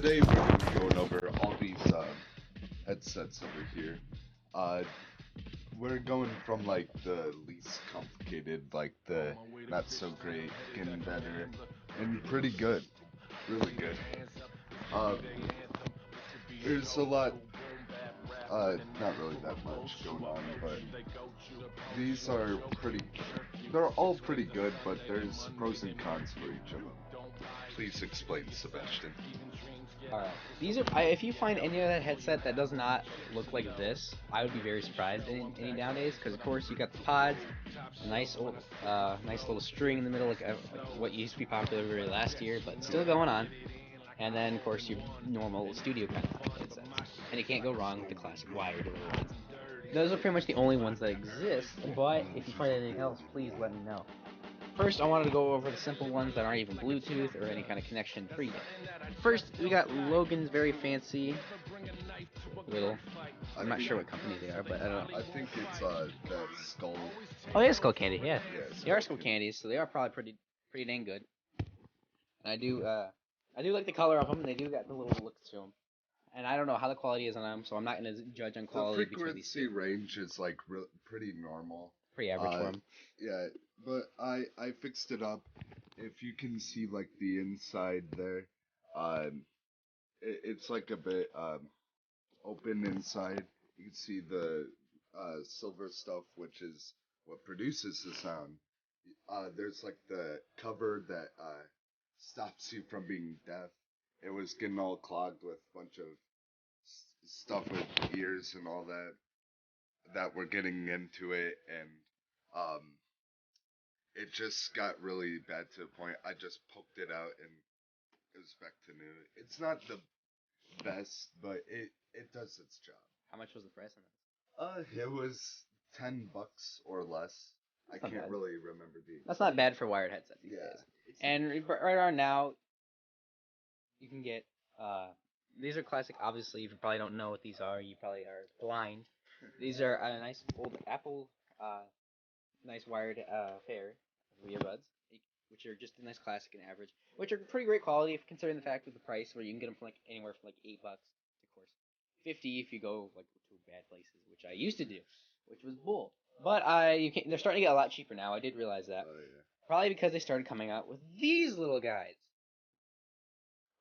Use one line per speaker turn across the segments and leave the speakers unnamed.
Today we're going to be going over all these headsets over here. Uh, we're going from like the least complicated, like the not so great, getting better, and pretty good, really good. Uh, there's a lot, not really that much going on, but these are they're all pretty good, but there's pros and cons for each of them. Please explain, Sebastian.
Alright, these are. If you find any other headset that does not look like this, I would be very surprised any nowadays. Because of course you got the pods, a nice little string in the middle, like what used to be popular last year, but still going on. And then of course your normal studio kind of headsets, and you can't go wrong with the classic wired ones. Those are pretty much the only ones that exist. But if you find anything else, please let me know. First, I wanted to go over the simple ones that aren't even Bluetooth or any kind of connection for you. First, we got Logan's very fancy little. I'm not sure what company they are, but I don't know.
I think it's the Skull.
Oh, yeah, Skull Candy, yeah.
Yes.
They are Skull Candies, so they are probably pretty dang good. And I do like the color of them. They do got the little look to them. And I don't know how the quality is on them, so I'm not gonna judge on quality between these
The frequency
two.
range is like pretty normal.
Pretty average for them.
Yeah, but I fixed it up. If you can see like the inside there, it's like a bit open inside. You can see the silver stuff, which is what produces the sound. There's like the cover that stops you from being deaf. It was getting all clogged with a bunch of stuff with ears and all that were getting into it, and um, it just got really bad to the point I just poked it out and it was back to new. It's not the best, but it does its job.
How much was the price on this?
It was $10 or less. I
That's not
can't
bad.
really remember the.
That's not bad for wired headsets these
Yeah.
days. And right around now, you can get these are classic. Obviously, if you probably don't know what these are, you probably are blind. These are a nice old Apple, nice wired pair of earbuds, which are just a nice classic and average, which are pretty great quality considering the fact with the price, where you can get them for like anywhere from like $8 to, of course, 50 if you go like to bad places, which I used to do, which was bull. But you can they're starting to get a lot cheaper now. I did realize that.
Oh yeah.
Probably because they started coming out with these little guys,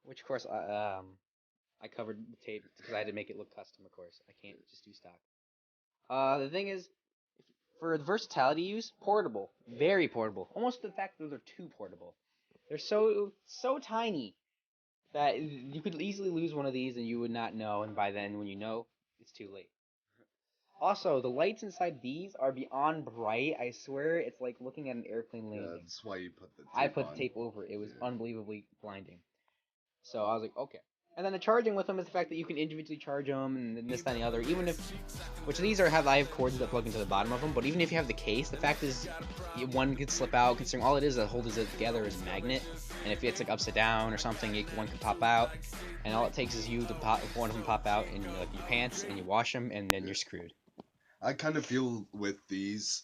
which of course I covered the tape because I had to make it look custom. Of course, I can't just do stock. The thing is, for the versatility use, portable, very portable. Almost the fact that they're too portable. They're so tiny that you could easily lose one of these and you would not know, and by then, when you know, it's too late. Also, the lights inside these are beyond bright. I swear, it's like looking at an airplane
Yeah,
landing.
that's why you put the tape
I put
on.
the tape over it. It was
Yeah.
unbelievably blinding. So I was like, okay. And then the charging with them is the fact that you can individually charge them and this, that, and the other. Even if, which these I have cords that plug into the bottom of them. But even if you have the case, the fact is, one could slip out. Considering all it is that holds it together is a magnet. And if it's like upside down or something, one could pop out. And all it takes is you to pop one of them pop out in like your pants, and you wash them, and then you're screwed.
I kind of feel with these,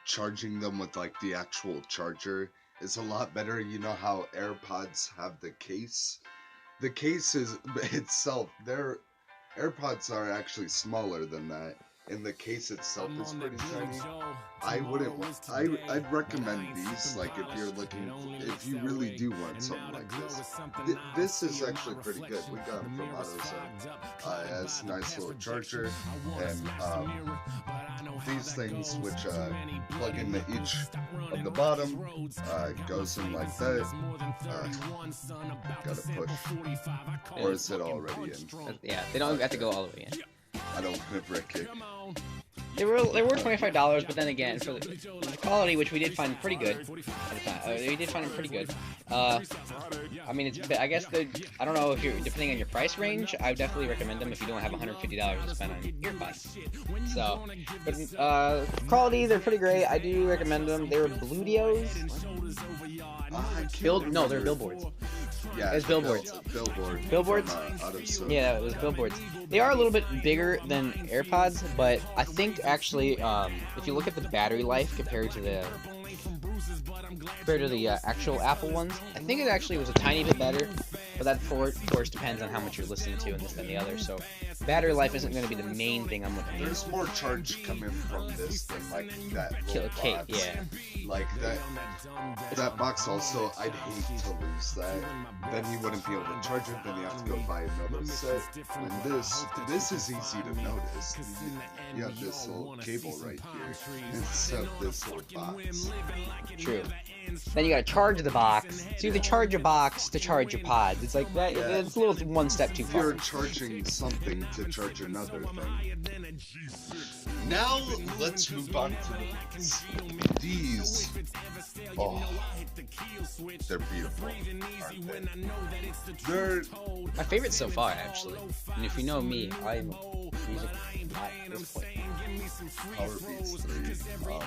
charging them with like the actual charger is a lot better. You know how AirPods have the case? The case is itself, their AirPods are actually smaller than that, and the case itself is pretty tiny. I'd recommend these, like if you're looking, if you really do want something like this. This is actually pretty good. We got them from AutoZone. It has a nice little charger, and these things which plug into each of the bottom, goes in like that. Gotta push. Or is it already in?
Yeah, they don't have to go all the way in.
I don't want to brick it.
They were $25, but then again, for the quality, which we did find pretty good at the time, we did find them pretty good. I mean, I guess I don't know if you're depending on your price range. I would definitely recommend them if you don't have $150 to spend on earbuds. So, but quality, they're pretty great. I do recommend them. They were Bluedios. They're billboards.
Yeah,
it's billboards.
Billboards?
Yeah, it was billboards. They are a little bit bigger than AirPods, but I think actually, if you look at the battery life compared to the actual Apple ones, I think it actually was a tiny bit better. But that, of course, depends on how much you're listening to and this and the other. So battery life isn't going to be the main thing I'm looking at.
There's more charge coming from this than like that little
K,
box.
yeah.
Like that box also, I'd hate to lose that. Then you wouldn't be able to charge it. Then you have to go buy another set. And this is easy to notice. You have this little cable right here instead of this little box.
True. Then you gotta charge the box. So you have to charge a box to charge your pods. It's like that.
Yeah.
It's a little one step too far.
You're charging something to charge another thing. Now let's move on to these. These, oh, they're beautiful, aren't they? They're
My favorite so far, actually. And if you know me, I'm music at this point.
Power Beats 3.
I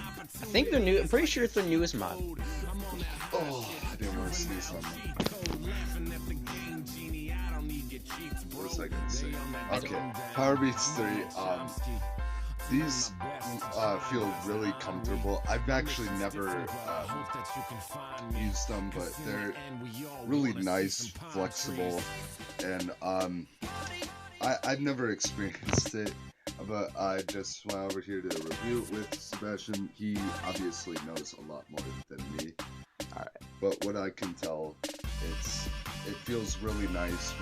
think they're new. I'm pretty sure it's their newest model.
Oh, I didn't want to sneeze on them. What was I gonna say? Okay, Power Beats 3. These feel really comfortable. I've actually never used them, but they're really nice, flexible, and I've never experienced it, but I just went over here to review it with Sebastian. He obviously knows a lot more than me.
Alright.
But what I can tell, it feels really nice,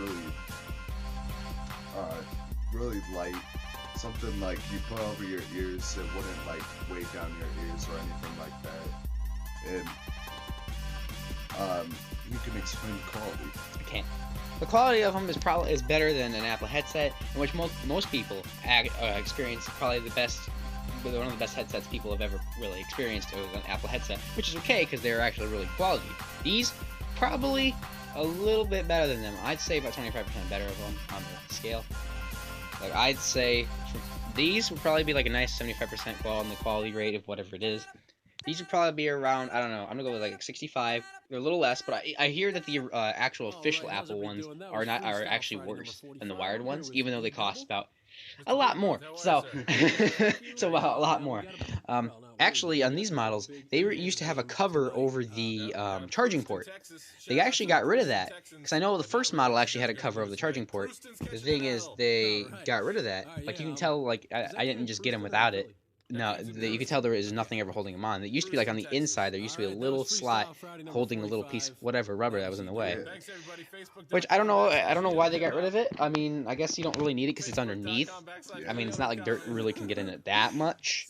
really light. Something like you put over your ears, it wouldn't like weigh down your ears or anything like that. And you can explain the quality.
I can't. The quality of them is better than an Apple headset, in which most people experience probably one of the best headsets people have ever really experienced with an Apple headset, which is okay because they're actually really quality. These probably a little bit better than them. I'd say about 25% better of them on the scale. Like I'd say these would probably be like a nice 75% on the quality rate of whatever it is. These would probably be around, I don't know, I'm gonna go with like 65. They're a little less, but I hear that the actual official Apple ones are actually worse than the wired ones, even though they cost about a lot more. So, so about a lot more. Actually, on these models, they used to have a cover over the charging port. They actually got rid of that, because I know the first model actually had a cover over the charging port. The thing is, they got rid of that. Like, you can tell, like, I didn't just get them without it. No, you could tell there is nothing ever holding them on. It used to be like on the inside, there used to be a little slot holding a little piece of whatever rubber that was in the way. Which I don't know why they got rid of it. I mean, I guess you don't really need it because it's underneath. I mean, it's not like dirt really can get in it that much.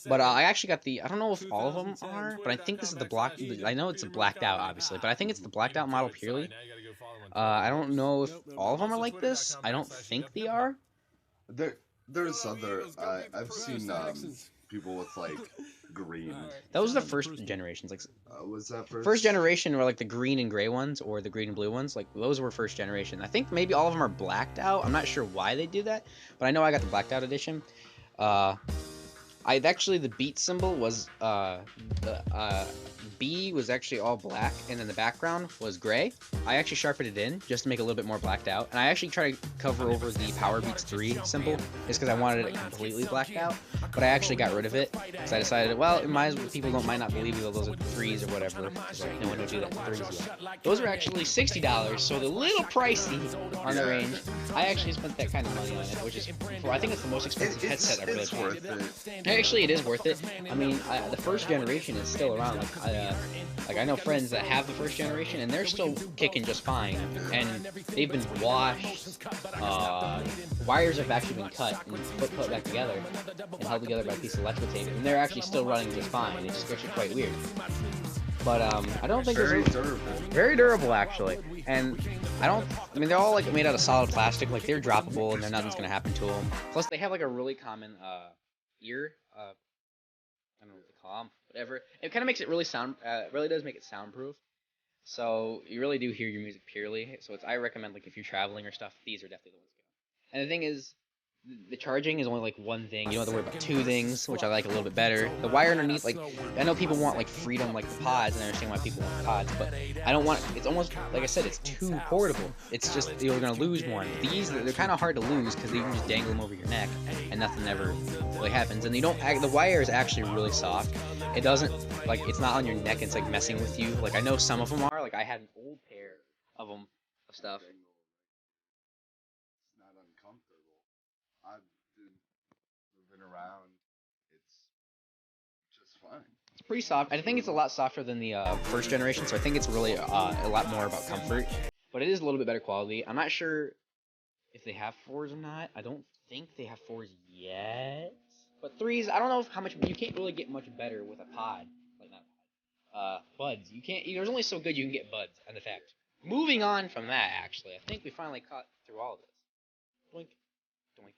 But I actually got I don't know if all of them are, but I think this is I know it's a blacked out, obviously, but I think it's the blacked out model purely. I don't know if all of them are like this. I don't think they are.
There's other, I've seen people with like green.
That was the first generations. Like,
was that first?
First generation were like the green and gray ones, or the green and blue ones. Like those were first generation. I think maybe all of them are blacked out. I'm not sure why they do that, but I know I got the blacked out edition. The beat symbol was the B was actually all black, and then the background was gray. I actually sharpened it in just to make it a little bit more blacked out, and I actually tried to cover over the Power Beats 3 symbol just because I wanted it completely blacked out, but I actually got rid of it because I decided, well, it might as well, people might not believe you, those are 3s or whatever. Like, no one would do that 3s yet. Those are actually $60, so they're a little pricey on the range. I actually spent that kind of money on it, which is, I think it's the most expensive headset I've really bought.
Worth it.
Actually, it is worth it. I mean, the first generation is still around. Like I know friends that have the first generation, and they're still kicking just fine. And they've been washed. Wires have actually been cut and put back together and held together by a piece of electrical tape, and they're actually still running just fine. It's just actually quite weird. But I don't think
very durable.
Very durable, actually. And I mean, they're all like made out of solid plastic. Like they're droppable, and nothing's gonna happen to them. Plus, they have like a really common ear. I don't know what they call them. Whatever. It kind of makes it really really does make it soundproof. So you really do hear your music purely. So I recommend, like, if you're traveling or stuff, these are definitely the ones to go. And the thing is, the charging is only like one thing. You don't have to worry about two things, which I like a little bit better. The wire underneath, like, I know people want like freedom, like the pods, and I understand why people want pods, but I don't want. It's almost like I said, it's too portable. It's just you're gonna lose one. These they're kind of hard to lose because you can just dangle them over your neck, and nothing ever really happens. And you don't. The wire is actually really soft. It doesn't like it's not on your neck. It's like messing with you. Like I know some of them are. Like I had an old pair of them stuff.
It's not uncomfortable. I've been moving around. It's just fine.
It's pretty soft. I think it's a lot softer than the first generation, so I think it's really a lot more about comfort. But it is a little bit better quality. I'm not sure if they have fours or not. I don't think they have fours yet. But threes, I don't know how much you can't really get much better with a pod, like not buds. You can't. There's only so good you can get buds. And the fact. Moving on from that, actually, I think we finally caught through all of this. Blink, doink.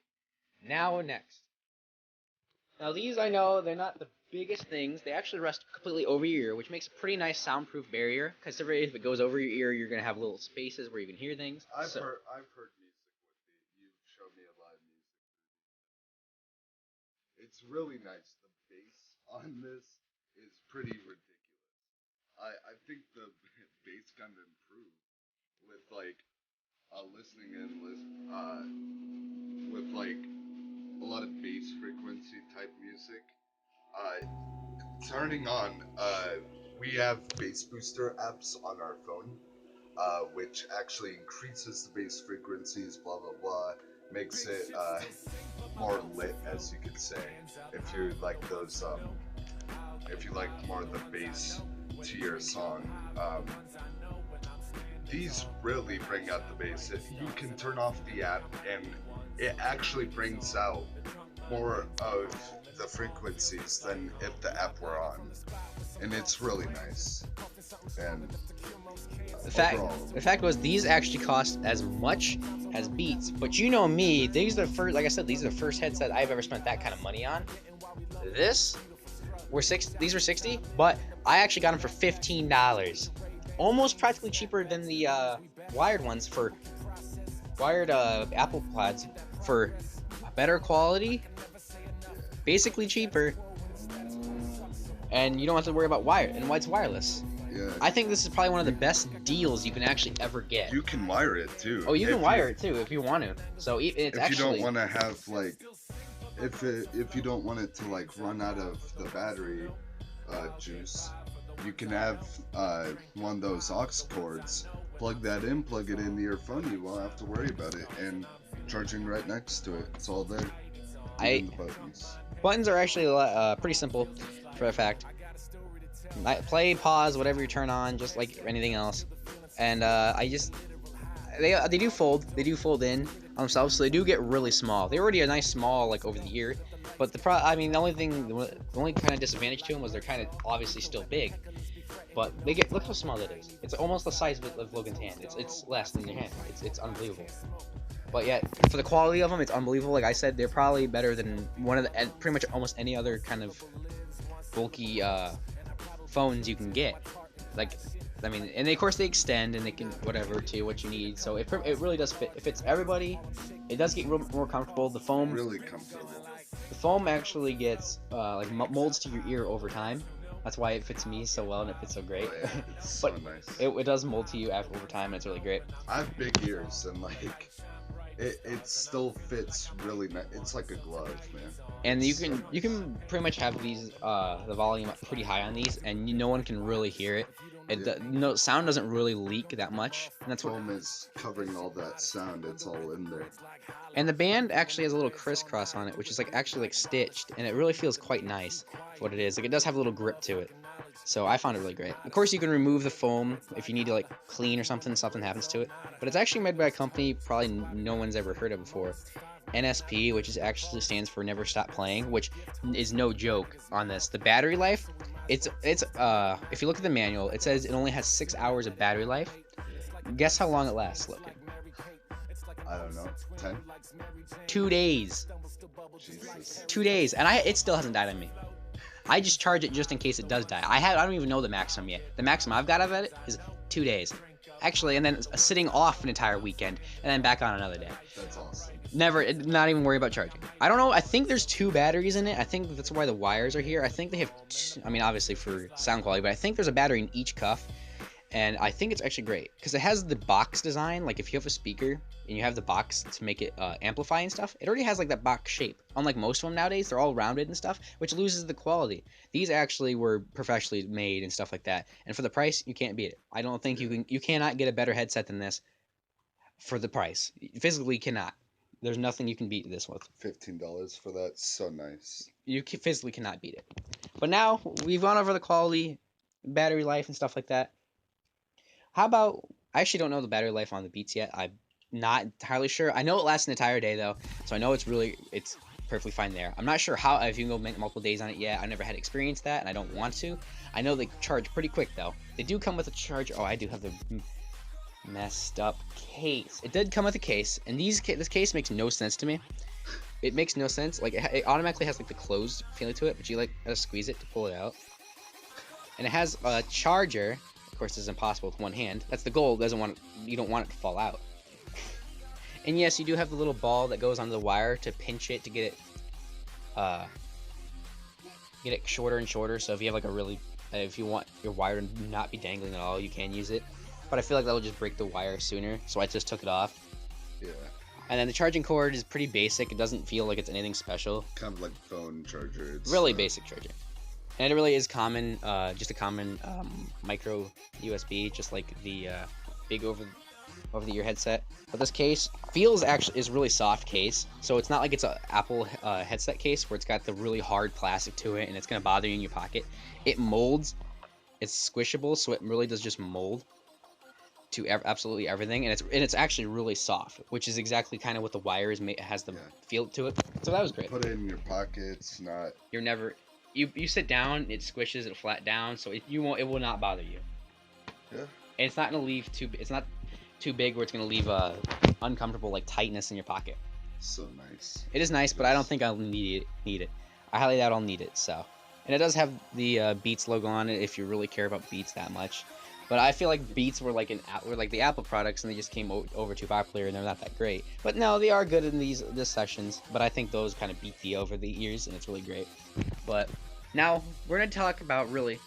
Now next. Now these I know they're not the biggest things. They actually rest completely over your ear, which makes a pretty nice soundproof barrier. Because if it goes over your ear, you're gonna have little spaces where you can hear things.
I've heard music with the. You showed me a live music. It's really nice. The bass on this is pretty ridiculous. I think the bass kind of improved with like listening and with like a lot of bass frequency type music. Uh, Turning on, we have bass booster apps on our phone, which actually increases the bass frequencies, blah blah blah, makes it more lit, as you could say, if you like those, if you like more of the bass to your song. These really bring out the bass. You can turn off the app, and it actually brings out more of the frequencies than if the app were on, and it's really nice. And
The fact
overall,
the fact was these actually cost as much as Beats, but you know me, these are the first. Like I said, these are the first headset I've ever spent that kind of money on. This were these were 60, but I actually got them for $15, almost practically cheaper than the wired ones for wired Apple Pods for better quality, basically cheaper, and you don't have to worry about wire and why it's wireless.
yeah,
I think this is probably one of the best deals you can actually ever get.
you can wire it too.
Oh, you can
If
wire it too if you want to. So it's
if
actually.
you don't want to have like, if you don't want it to like run out of the battery juice, you can have one of those aux cords. Plug that in, plug it into your phone. You won't have to worry about it, and charging right next to it. It's all there.
I
Even the buttons.
Buttons are actually pretty simple, for a fact. Play, pause, whatever you turn on, just like anything else. And they do fold. They do fold in on themselves, so they do get really small. They already a nice small like over the year, but the only kind of disadvantage to them was they're kind of obviously still big. But they get look how small that is. It's almost the size of Logan's hand. It's less than your hand. It's unbelievable. But yet, for the quality of them, it's unbelievable. Like I said, they're probably better than one of the pretty much almost any other kind of bulky phones you can get. Like, I mean, and of course they extend and they can whatever to what you need. So it really does fit. It fits everybody. It does get more comfortable.
Really comfortable.
The foam actually gets like molds to your ear over time. That's why it fits me so well and it fits so great.
Oh, yeah, it's
But
so nice.
it does mold to you over time and it's really great.
I have big ears, and like it still fits really nice. It's like a glove, man.
And
It's
you can pretty much have these the volume up pretty high on these, and no one can really hear it. No sound doesn't really leak that much, and that's what.
foam is covering all that sound. It's all in there.
And the band actually has a little crisscross on it, which is like actually like stitched, and it really feels quite nice for what it is. Like it does have a little grip to it, so I found it really great. Of course, you can remove the foam if you need to like clean or something happens to it. But it's actually made by a company probably no one's ever heard of before. NSP, which is actually stands for Never Stop Playing, which is no joke on this. The battery life, it's if you look at the manual, it says it only has 6 hours of battery life. Guess how long it lasts, Logan?
I don't know. 10?
2 days.
Jesus.
2 days, and it still hasn't died on me. I just charge it just in case it does die. I don't even know the maximum yet. The maximum I've got of it is 2 days, actually, and then sitting off an entire weekend, and then back on another day.
That's awesome.
Not even worry about charging. I don't know. I think there's 2 batteries in it. I think that's why the wires are here. I think they have. I mean, obviously for sound quality, but I think there's a battery in each cuff. And I think it's actually great because it has the box design. Like if you have a speaker and you have the box to make it amplify and stuff, it already has like that box shape. Unlike most of them nowadays, they're all rounded and stuff, which loses the quality. These actually were professionally made and stuff like that. And for the price, you can't beat it. I don't think you cannot get a better headset than this for the price. You physically cannot. There's nothing you can beat this with.
$15 for that, so nice.
You physically cannot beat it. But now we've gone over the quality, battery life, and stuff like that. How about? I actually don't know the battery life on the Beats yet. I'm not entirely sure. I know it lasts an entire day though, so I know it's perfectly fine there. I'm not sure how if you can go multiple days on it yet. I never had experience that, and I don't want to. I know they charge pretty quick though. They do come with a charge. Oh, I do have the messed up case. It did come with a case, and this case makes no sense to me. It makes no sense. Like it automatically has like the closed feeling to it, but you like gotta squeeze it to pull it out. And it has a charger. Of course, it's impossible with one hand. That's the goal. You don't want it to fall out. And yes, you do have the little ball that goes on the wire to pinch it to get it shorter and shorter. So if you have like if you want your wire to not be dangling at all, you can use it. But I feel like that will just break the wire sooner, so I just took it off.
Yeah.
And then the charging cord is pretty basic. It doesn't feel like it's anything special.
Kind of like phone charger. It's
really basic charger. And it really is common, just a common micro USB, just like the big over the ear headset. But this case is really soft case, so it's not like it's an Apple headset case where it's got the really hard plastic to it and it's gonna bother you in your pocket. It molds. It's squishable, so it really does just mold to absolutely everything, and it's actually really soft, which is exactly kind of what the wires has the feel to it. So that was great.
Put it in your pockets, not.
You're never. You sit down, it squishes, it'll flat down, so it will not bother you.
Yeah.
And it's not gonna leave it's not too big where it's gonna leave uncomfortable like tightness in your pocket.
So nice.
It is nice, but I don't think I'll need it. I highly doubt I'll need it. So, and it does have the Beats logo on it if you really care about Beats that much. But I feel like Beats were like the Apple products, and they just came over too popular, and they're not that great. But no, they are good in these sessions. But I think those kind of beat the over the ears, and it's really great. But now we're gonna talk about really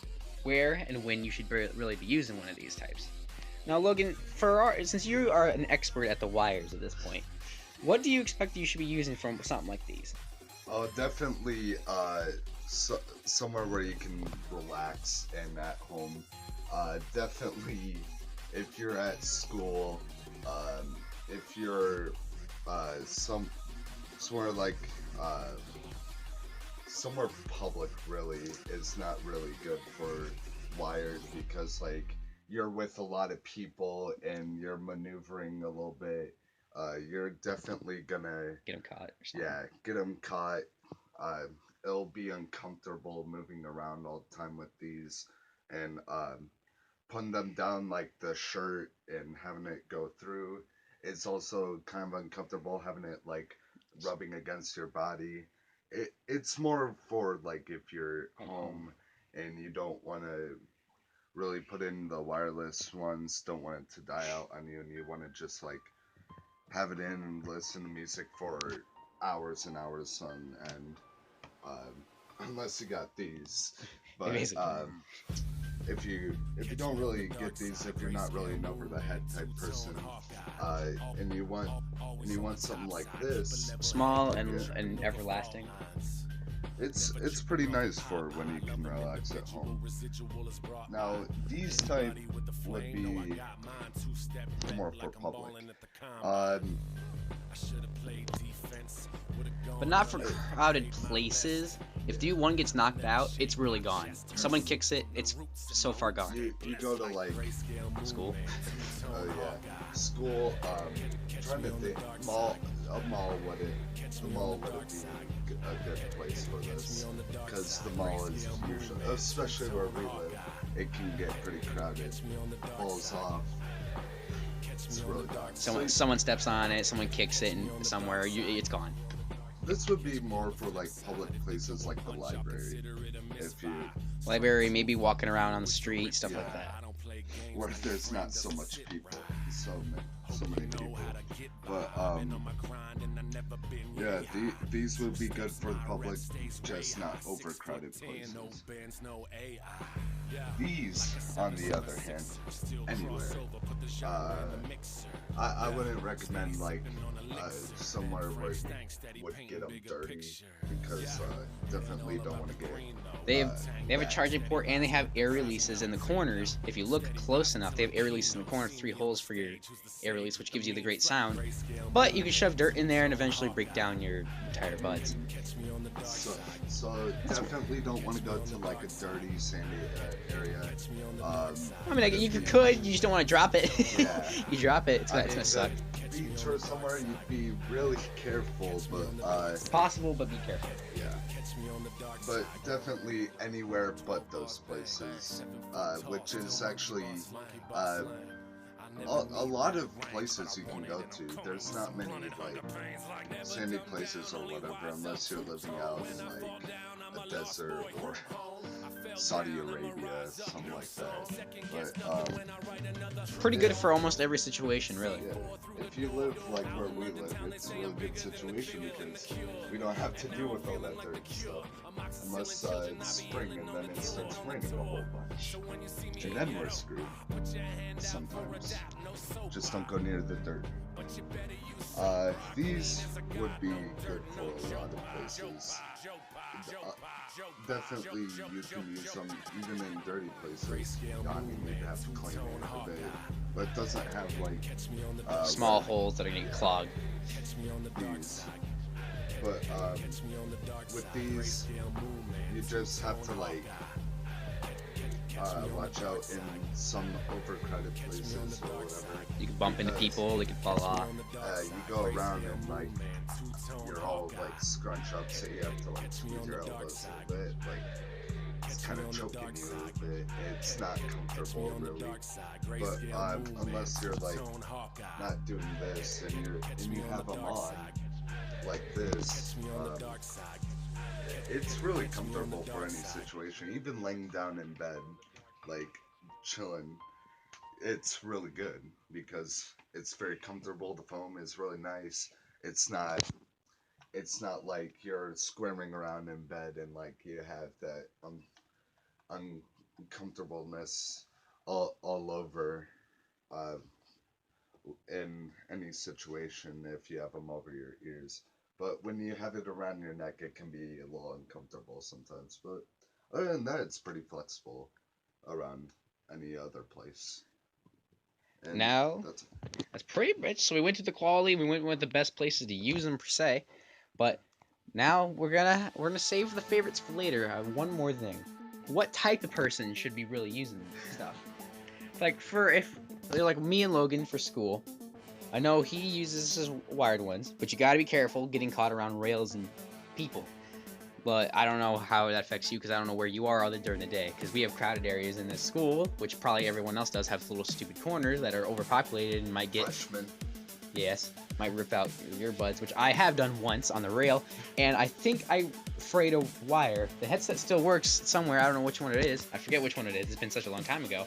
where and when you should really be using one of these types. Now, Logan, since you are an expert at the wires at this point, what do you expect you should be using from something like these?
Oh, definitely somewhere where you can relax and at home. Definitely, if you're at school, if you're somewhere like somewhere public, really is not really good for wires because like you're with a lot of people and you're maneuvering a little bit. You're definitely gonna
get them caught. Or something.
Yeah, get them caught. It'll be uncomfortable moving around all the time with these, and putting them down like the shirt and having it go through. It's also kind of uncomfortable having it like rubbing against your body. It's more for like if you're home and you don't want to really put in the wireless ones, don't want it to die out on you, and you want to just like have it in and listen to music for hours and hours on end. Unless you got these, but if you don't really get these, if you're not really an over the head type person, and you want something like this,
small and everlasting.
It's pretty nice for when you can relax at home. Now these type would be more for public.
But not for crowded places. If one gets knocked out, it's really gone. Someone kicks it, it's so far gone.
You go to like
school.
Oh yeah, school. Trying to think. The mall would be a good place for this because the mall is usually, especially where we live, it can get pretty crowded. Falls off. It's really dark.
Someone steps on it, someone kicks it, and somewhere it's gone.
This would be more for like public places like the library.
Library, maybe walking around on the street, stuff like that.
Where there's not so much people, so many people. But yeah, these would be good for the public, just not overcrowded places. These, on the other hand, anywhere. I wouldn't recommend like somewhere where you would get them dirty because definitely don't want to get
They have
uh,
they have a
that.
charging port and they have air releases in the corners. If you look close enough, they have air releases in the corner, 3 holes for your air release, which gives you the great sound. But you can shove dirt in there and eventually break down your entire buds.
So, so definitely don't want to go to like a dirty, sandy area.
I mean, you could, you just don't want to drop it.
Yeah.
You drop it, it's
I
gonna
mean,
suck.
the beach or somewhere you'd be really careful, but
It's possible, but be careful.
yeah. But definitely anywhere but those places, which is actually uh, a lot of places you can go to. There's not many like sandy places or whatever unless you're living out in like a desert or Saudi Arabia, something like that. But
Pretty good for almost every situation, really.
yeah, if you live like where we live, it's a really good situation because we don't have to deal with all that dirty stuff. Unless it's spring and then it starts raining a whole bunch. And then we're screwed. Sometimes. Just don't go near the dirt. These would be good for a lot of places. Definitely you can use them even in dirty places. I mean, you'd have to clean it a bit. But it doesn't have like
Small holes that are gonna get clogged.
these. But with these, you just have to like watch out in some overcrowded places or whatever.
You can bump into people, they can fall off.
You go around and like you're all like scrunch up, so you have to like squeeze your elbows a little bit. Like it's kind of choking you a little bit. It's not comfortable really. But unless you're like not doing this and you have them on like this, it's really comfortable for any situation. Even laying down in bed, like chilling, it's really good because it's very comfortable. The foam is really nice. It's not it's not like you're squirming around in bed and like you have that uncomfortableness all over uh, in any situation if you have them over your ears. But when you have it around your neck, it can be a little uncomfortable sometimes. But other than that, it's pretty flexible around any other place. And
Now,
that's
that's pretty much. So we went to the quality, we went with the best places to use them per se, but now we're gonna save the favorites for later. I have one more thing. What type of person should be really using this stuff? Like for if they're like me and Logan for school, I know he uses his wired ones, but you gotta be careful getting caught around rails and people. But I don't know how that affects you because I don't know where you are other during the day. Because we have crowded areas in this school, which probably everyone else does, have little stupid corners that are overpopulated and might get
freshman.
yes, might rip out your earbuds, which I have done once on the rail, and I think I frayed a wire. The headset still works somewhere. I don't know which one it is. I forget which one it is. It's been such a long time ago.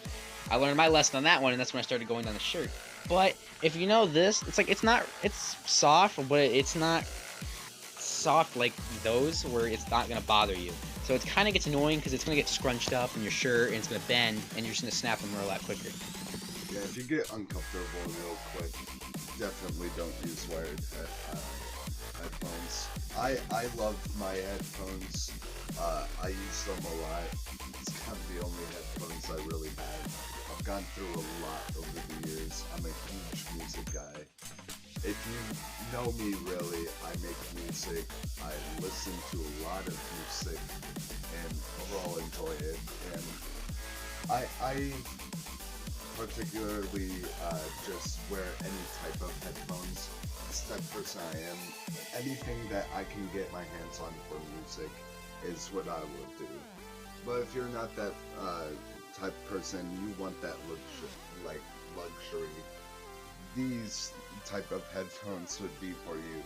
I learned my lesson on that one, and that's when I started going down the shirt. But if you know this, it's like it's soft, but it's not soft like those where it's not gonna bother you. So it kind of gets annoying because it's gonna get scrunched up in your shirt and it's gonna bend, and you're just gonna snap them a lot quicker.
Yeah, if you get uncomfortable real quick, definitely don't use wired headphones. I love my headphones. I use them a lot. It's kind of the only headphones I really have. I've gone through a lot over the years. I'm a huge music guy. If you know me really, I make music. I listen to a lot of music and overall enjoy it. And I particularly just wear any type of headphones. This type of person I am. Anything that I can get my hands on for music is what I would do. But if you're not that type of person, you want that luxury. These type of headphones would be for you.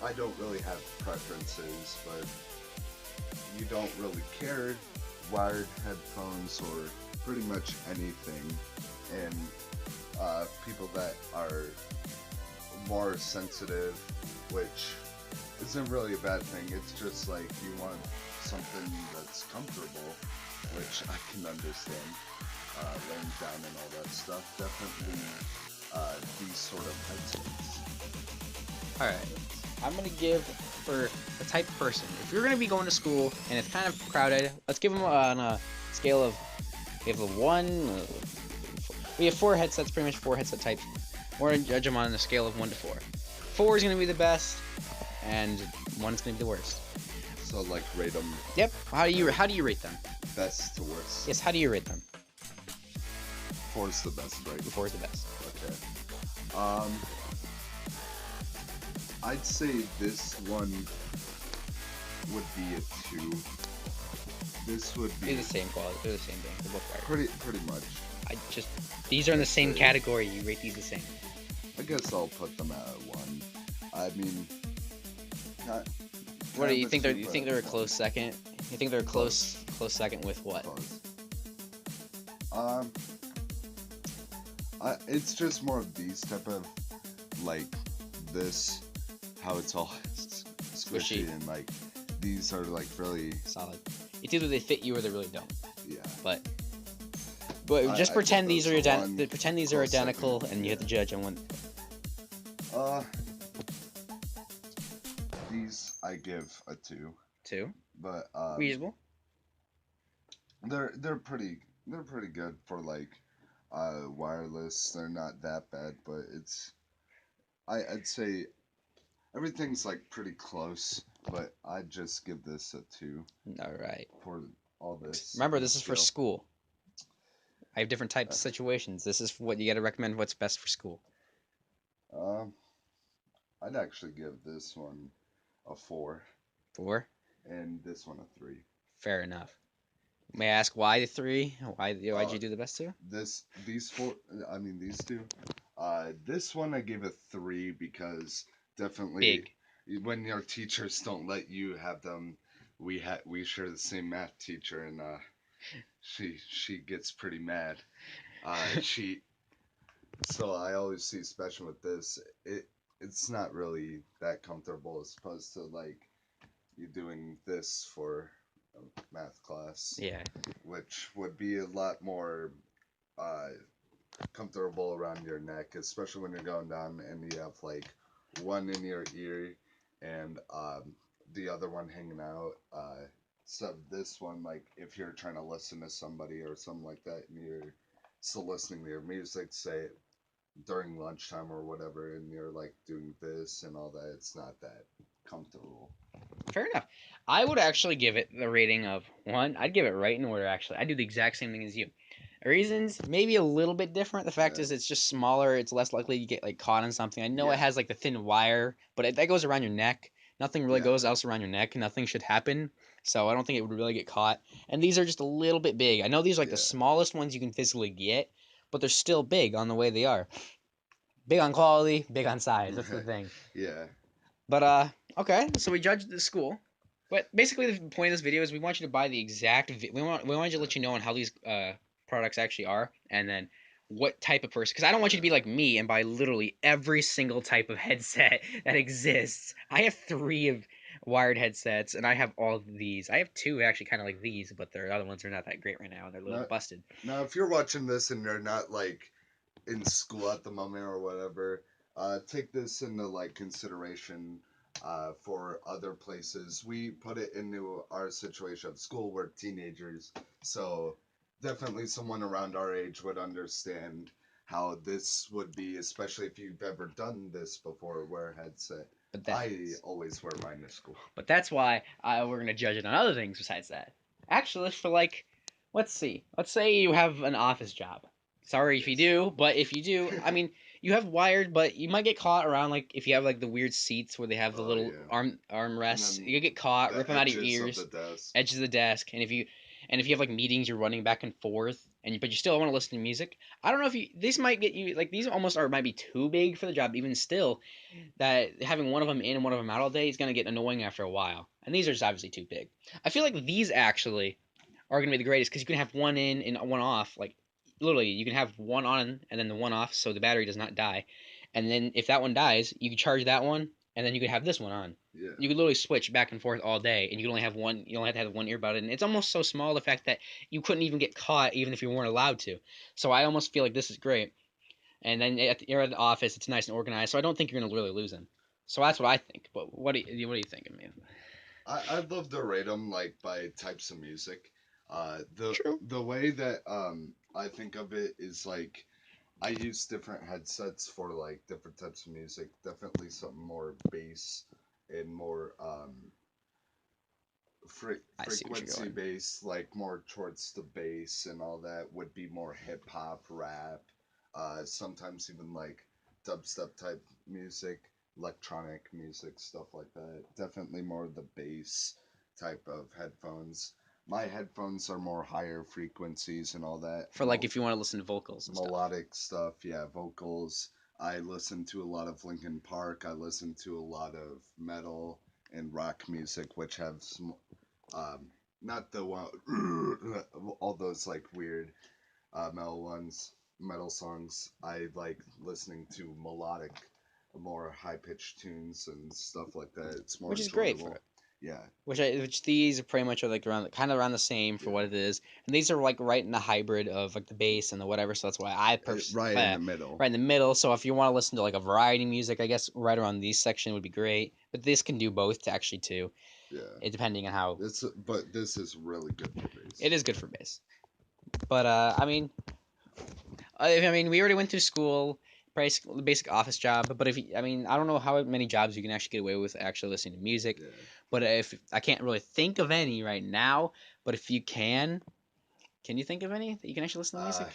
I don't really have preferences, but you don't really care. Wired headphones or pretty much anything, and people that are more sensitive, which isn't really a bad thing. It's just like you want something that's comfortable, which I can understand. Laying down and all that stuff. Definitely these sort of headsets.
All right, I'm gonna give for the type of person. If you're gonna be going to school and it's kind of crowded, let's give them on a scale of we have a one. We have four headsets, pretty much four headset types. We're gonna judge them on a scale of 1 to 4. 4 is gonna be the best, and 1 is gonna be the worst.
So like rate them.
Yep. How do you rate them?
Best to worst.
Yes. How do you rate them?
4 is the best, right?
4 is the best.
Okay. I'd say this one would be a 2. This would be
They're the same quality. They're the same thing. They're both wired.
pretty much.
These are in the same category. You rate these the same.
I guess I'll put them at 1. I mean, not.
What do you think? You think they're a close second? You think they're a close second with what?
Close. It's just more of these type of like this, how it's all squishy and like these are like really
solid. It's either they fit you or they really don't.
Yeah.
But just pretend these are pretend these are identical, and you have to judge on one.
These I give a 2.
2.
But
Reasonable.
They're pretty good for like wireless. They're not that bad, but I'd say everything's like pretty close, but I'd just give this a 2.
All right.
For all this.
Remember, this is for school. I have different types of situations. This is what you got to recommend. What's best for school?
I'd actually give this one a 4.
4.
And this one a 3.
Fair enough. May I ask why the 3? Why'd you do the best 2?
These 4. I mean these 2. This one I gave a 3 because definitely
big.
When your teachers don't let you have them, we share the same math teacher, and she gets pretty mad. So I always see, especially with this, it's not really that comfortable as opposed to like you doing this for a math class.
Yeah.
Which would be a lot more comfortable around your neck, especially when you're going down and you have like one in your ear and the other one hanging out. So this one, like if you're trying to listen to somebody or something like that, and you're still listening to your music, say during lunchtime or whatever, and you're like doing this and all that, it's not that comfortable.
Fair enough. I would actually give it the rating of 1. I'd give it right in order, actually. I'd do the exact same thing as you. Reasons, maybe a little bit different. The fact is it's just smaller. It's less likely you get like caught on something. I know it has like the thin wire, but that goes around your neck. Nothing really goes else around your neck. Nothing should happen. So I don't think it would really get caught. And these are just a little bit big. I know these are like the smallest ones you can physically get, but they're still big on the way they are. Big on quality, big on size. That's the thing.
Yeah.
But okay, so we judged the school. But basically, the point of this video is we want you to buy the exact. We want you to let you know on how these products actually are, and then what type of person. Because I don't want you to be like me and buy literally every single type of headset that exists. I have 3 of wired headsets, and I have all of these. I have 2 actually, kind of like these, but the other ones are not that great right now. They're a little busted.
Now, if you're watching this and you're not like in school at the moment or whatever, take this into like consideration for other places. We put it into our situation of school. We're teenagers, so definitely someone around our age would understand how this would be, especially if you've ever done this before, wear a headset. But I always wear mine to school.
But that's why we're gonna judge it on other things besides that. Actually, for like, let's see. Let's say you have an office job. Sorry if you do, but if you do, I mean, you have wired, but you might get caught around like if you have like the weird seats where they have the little arm rests. You could get caught, rip them out of your ears, edges of the desk, and if you have like meetings, you're running back and forth, but you still want to listen to music. I don't know if these might get you like these almost might be too big for the job. Even still, that having one of them in and one of them out all day is gonna get annoying after a while. And these are just obviously too big. I feel like these actually are gonna be the greatest because you can have one in and one off. Like literally, you can have one on and then the one off, so the battery does not die. And then if that one dies, you can charge that one, and then you could have this one on.
Yeah.
You could literally switch back and forth all day, and you only have one. You only have to have one earbud, and it's almost so small the fact that you couldn't even get caught even if you weren't allowed to. So I almost feel like this is great. And then you're at the office; it's nice and organized. So I don't think you're gonna really lose them. So that's what I think. But what do you think of me?
I'd love to rate them like by types of music. The
True.
the way that I think of it is like I use different headsets for like different types of music. Definitely something more bass and more
I see what you're
frequency
going.
based, like more towards the bass and all that would be more hip hop, rap, sometimes even like dubstep type music, electronic music, stuff like that. Definitely more the bass type of headphones. My headphones are more higher frequencies and all that.
For like if you want to listen to vocals and stuff.
Melodic stuff, yeah, vocals. I listen to a lot of Linkin Park. I listen to a lot of metal and rock music, which have some, not the one, all those like weird metal ones, metal songs. I like listening to melodic, more high pitched tunes and stuff like that. It's more
Which is great for
enjoyable.
it.
Yeah,
Which these are pretty much are like around kind of around the same for what
yeah.
it is, and these are like right in the hybrid of like the bass and the whatever. So that's why
Right in the middle.
right in the middle. So if you want to listen to like a variety of music, I guess right around these section would be great. But this can do both actually too,
Yeah.
it, depending on how
But this is really good for
it
bass.
is good for bass. But I mean, we already went through school, basic office job. But if I mean, I don't know how many jobs you can actually get away with actually listening to music.
Yeah.
But if I can't really think of any right now, but if you can you think of any that you can actually listen to
Uh,
music?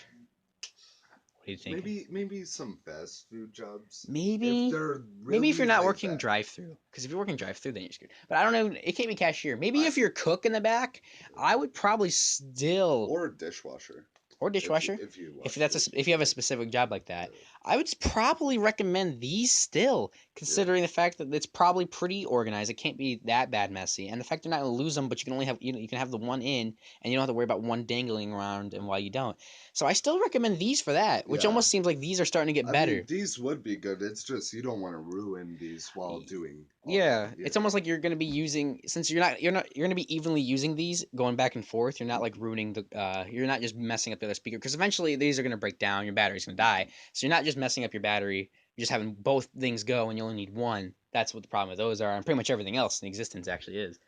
What do you think?
maybe some fast food jobs if
Maybe
they're
maybe if
really
you're not
laid
working
back.
drive through, because if you're working drive through, then you're screwed. But I don't know. It can't be cashier. Maybe
I
if you're cook in the back, I would probably still
or dishwasher
or dishwasher.
if you
If
wash
that's if you
dishes.
have a
Like
specific job like that,
yeah,
I would probably recommend these still,
yeah,
considering the fact that it's probably pretty organized. It can't be that bad messy, and the fact you're not gonna lose them, but you can only have you can have the one in, and you don't have to worry about one dangling around and while you don't. So I still recommend these for that, which
yeah.
almost seems like these are starting to get
I mean,
better.
these would be good. It's just you don't want to ruin these while doing all that.
Yeah,
Yeah,
it's almost like you're gonna be using since you're gonna be evenly using these going back and forth. You're not like
hmm
ruining the you're not just messing up the other speaker because eventually these are gonna break down. Your battery's gonna die,
hmm
so you're not just messing up your battery. You're just having both things go, and you only need one. That's what the problem with those are, and pretty much everything else in existence actually is.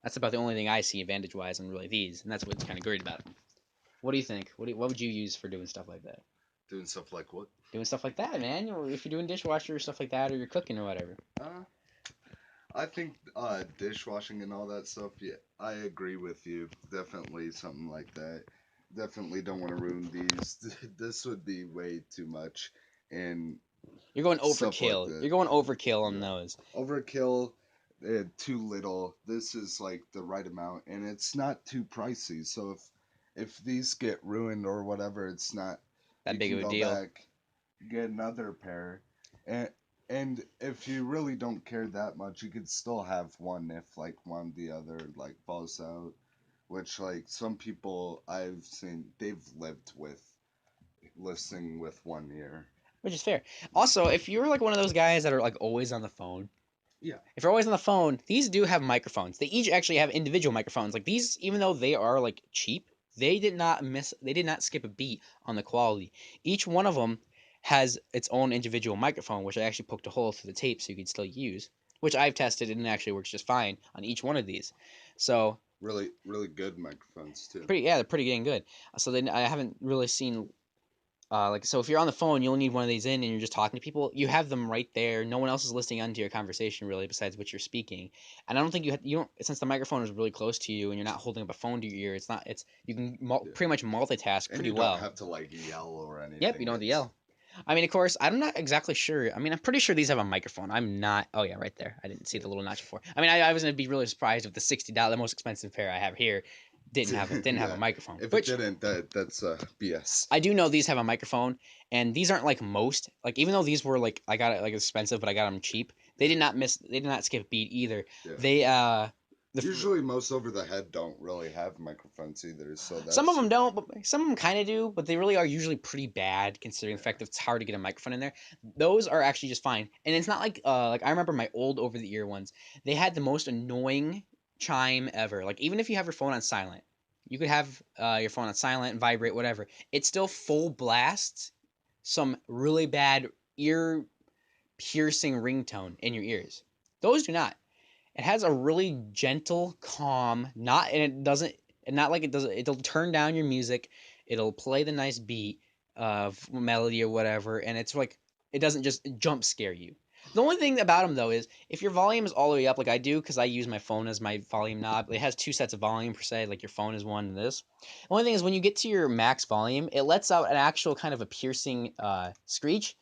That's about the only thing I see advantage wise on really these, and that's what's kind of great about them. What do you think? What would you use for doing stuff like that?
doing stuff like what?
Doing stuff like that, man. If you're doing dishwasher or stuff like that, or you're cooking or whatever.
Uh, I think dishwashing and all that stuff. Yeah, I agree with you. Definitely something like that. Definitely don't want to ruin these. This would be way too much, and
You're going
stuff like
overkill.
that.
You're going overkill on
Yeah,
those.
overkill. Too little. This is like the right amount, and it's not too pricey. So if these get ruined or whatever, it's not.
That
You
big
can
of a
go
deal.
back, get another pair, and and if you really don't care that much, you could still have one if like one the other like falls out. Which like some people I've seen they've lived with listening with one ear.
Which is fair.
Yeah.
Also, if you're like one of those guys that are like always on the phone,
Yeah.
if you're always on the phone, these do have microphones. They each actually have individual microphones. Like these, even though they are like cheap, they did not skip a beat on the quality. Each one of them has its own individual microphone, which I actually poked a hole through the tape so you could still use, which I've tested and it actually works just fine on each one of these. So
Really good microphones too.
pretty, yeah, they're pretty dang good. So then I haven't really seen like so if you're on the phone you'll need one of these in and you're just talking to people, you have them right there, no one else is listening onto your conversation really besides what you're speaking. And I don't think you don't, since the microphone is really close to you and you're not holding up a phone to your ear, it's not it's you can
Yeah.
pretty much multitask
And
pretty
you don't
well.
have to like yell or
Yep, you
anything.
don't have to
It's
yell. I mean, of course, I'm not exactly sure. I mean, I'm pretty sure these have a microphone. I'm not. Oh yeah, right there. I didn't see
yeah.
the little notch before. I mean, I was gonna be really surprised if the $60, the most expensive pair I have here, didn't have a
Yeah.
microphone.
If it
Which
didn't, that's BS.
I do know these have a microphone, and these aren't like most. Like even though these were like expensive, but I got them cheap. They
Yeah.
did not miss. They did not skip a beat either.
Yeah.
They
Usually, most over the head don't really have microphones either, so
Some of
that's
them don't, but some of them kind of do. But they really are usually pretty bad, considering the
yeah.
fact that it's hard to get a microphone in there. Those are actually just fine, and it's not like I remember my old over the ear ones. They had the most annoying chime ever. Like even if you have your phone on silent, you could have your phone on silent, vibrate, whatever. It still full blasts some really bad ear piercing ringtone in your ears. Those do not. It has a really gentle, calm, not and it doesn't and not like it does it'll turn down your music, it'll play the nice beat of melody or whatever, and it's like it doesn't just jump scare you. The only thing about them though is if your volume is all the way up like I do because I use my phone as my volume knob, it has two sets of volume per se, like your phone is one and this. The only thing is when you get to your max volume, it lets out an actual kind of a piercing screech,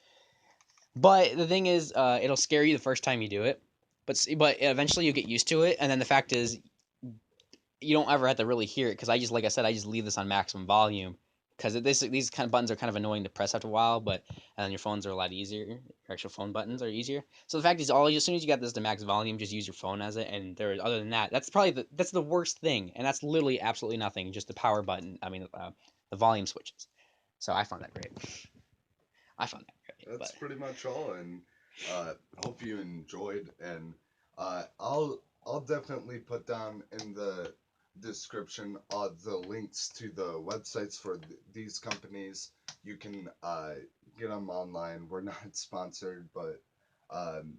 but the thing is, it'll scare you the first time you do it, but eventually you get used to it. And then the fact is, you don't ever have to really hear it because I just like I said, I just leave this on maximum volume because these kind of buttons are kind of annoying to press after a while. But and then your phones are a lot easier. Your actual phone buttons are easier. So the fact is, as soon as you got this to max volume, just use your phone as it. And there, other than that, that's the worst thing, and that's literally absolutely nothing. Just the power button. I mean, the volume switches. So I found that great. I found that great, but
That's pretty much all, and hope you enjoyed. And I'll definitely put down in the description the links to the websites for these companies. You can get them online. We're not sponsored, but um,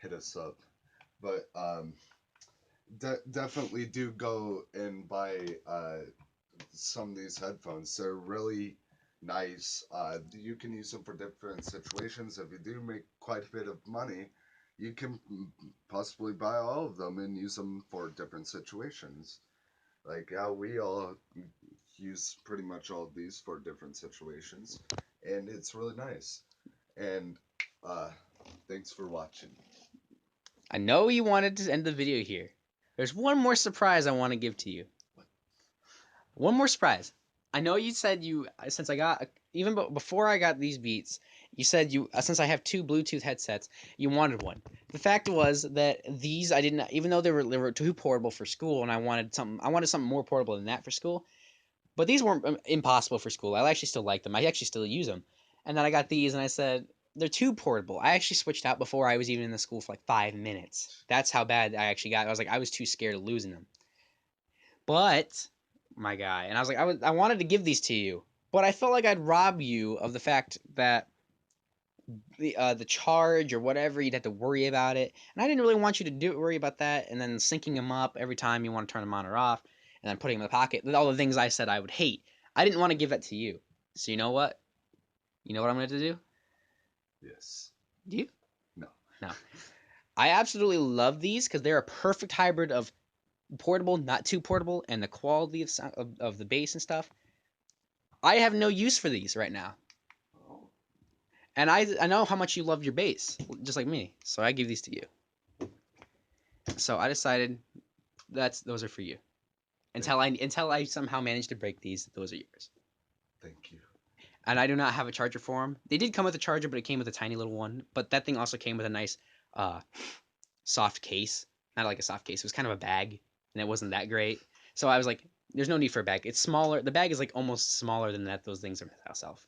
hit us up. But definitely do go and buy some of these headphones. They're really nice. You can use them for different situations. If you do make quite a bit of money, you can possibly buy all of them and use them for different situations. Like how we all use pretty much all of these for different situations, and it's really nice. And uh, thanks for watching.
I know you wanted to end the video here. There's one more surprise I want to give to you. One more surprise. I know you said you since I got even before I got these beats, you said you since I have two Bluetooth headsets, you wanted one. The fact was that these I didn't even though they were too portable for school and I wanted something more portable than that for school. But these weren't impossible for school. I actually still like them. I actually still use them. And then I got these and I said they're too portable. I actually switched out before I was even in the school for like 5 minutes. That's how bad I actually got. I was like I was too scared of losing them. But my guy, and I was like I wanted to give these to you, but I felt like I'd rob you of the fact that the charge or whatever you'd have to worry about it, and I didn't really want you to worry about that, and then syncing them up every time you want to turn them on or off, and then putting them in the pocket. All the things I said I would hate. I didn't want to give that to you. So you know what? You know what I'm going to do?
Yes.
Do you?
No.
No. I absolutely love these because they're a perfect hybrid of portable, not too portable, and the quality of sound of the bass and stuff. I have no use for these right now.
Oh.
And I know how much you love your bass, just like me. So I give these to you. So I decided those are for you. Until I somehow manage to break these, those are yours.
Thank you.
And I do not have a charger for them. They did come with a charger, but it came with a tiny little one. But that thing also came with a nice uh, soft case. Not like a soft case. It was kind of a bag, and it wasn't that great. So I was like, "There's no need for a bag. It's smaller. The bag is like almost smaller than that. Those things are myself."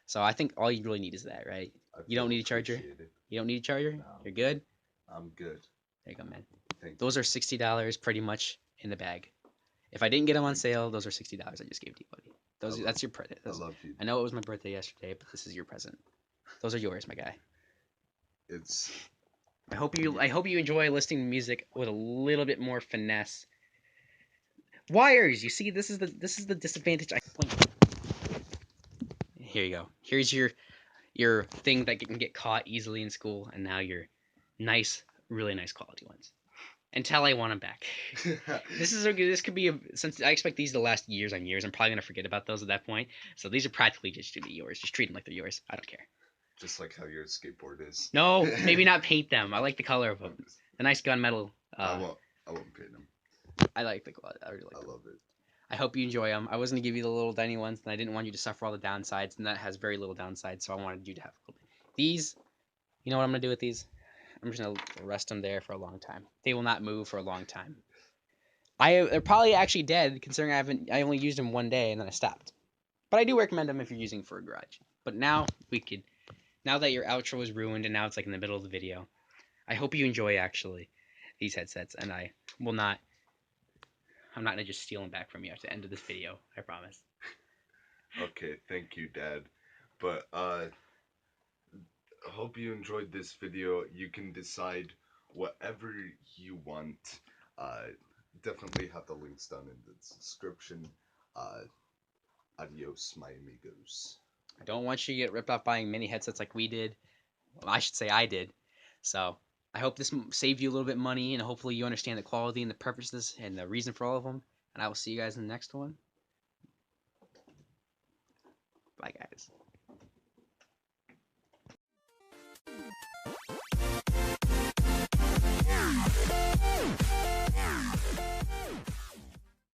So I think all you really need is that, right?
I
You don't
feel
need a charger.
appreciated.
You don't need a charger.
No,
You're good.
I'm good.
There you go, man.
Thank
Those
you.
are $60 pretty much in the bag. If I didn't get them on
Thank you.
sale, those are $60 I just gave to you, buddy.
I love
That's your present.
I love you.
I know it was my birthday yesterday, but this is your present. Those are yours, my guy.
It's
I hope you enjoy listening to music with a little bit more finesse. Wires, you see, this is the disadvantage I complain. Here you go. Here's your thing that can get caught easily in school, and now your nice, really nice quality ones. Until I want them back. This could be since I expect these to last years and years. I'm probably gonna forget about those at that point. So these are practically just to be yours. Just treat them like they're yours. I don't care.
just like how your skateboard is.
No, maybe not paint them. I like the color of them. The nice gunmetal.
I won't. I won't paint them.
I like the quality. I really like
I
them.
love it.
I hope you enjoy them. I wasn't gonna give you the little tiny ones, and I didn't want you to suffer all the downsides, and that has very little downsides. So I wanted you to have a little bit. These, you know what I'm gonna do with these? I'm just gonna rest them there for a long time. They will not move for a long time. They're probably actually dead considering I only used them one day and then I stopped. But I do recommend them if you're using for a garage. But now now that your outro is ruined and now it's like in the middle of the video, I hope you enjoy actually these headsets, and will not I'm not gonna just steal them back from you at the end of this video. I promise.
Okay, thank you, Dad. But hope you enjoyed this video. You can decide whatever you want. Uh, Definitely have the links down in the description. Uh, Adios, my amigos.
I don't want you to get ripped off buying mini headsets like we did. Well, I should say I did. So I hope this saved you a little bit of money, and hopefully you understand the quality and the purposes and the reason for all of them. And I will see you guys in the next one. Bye, guys.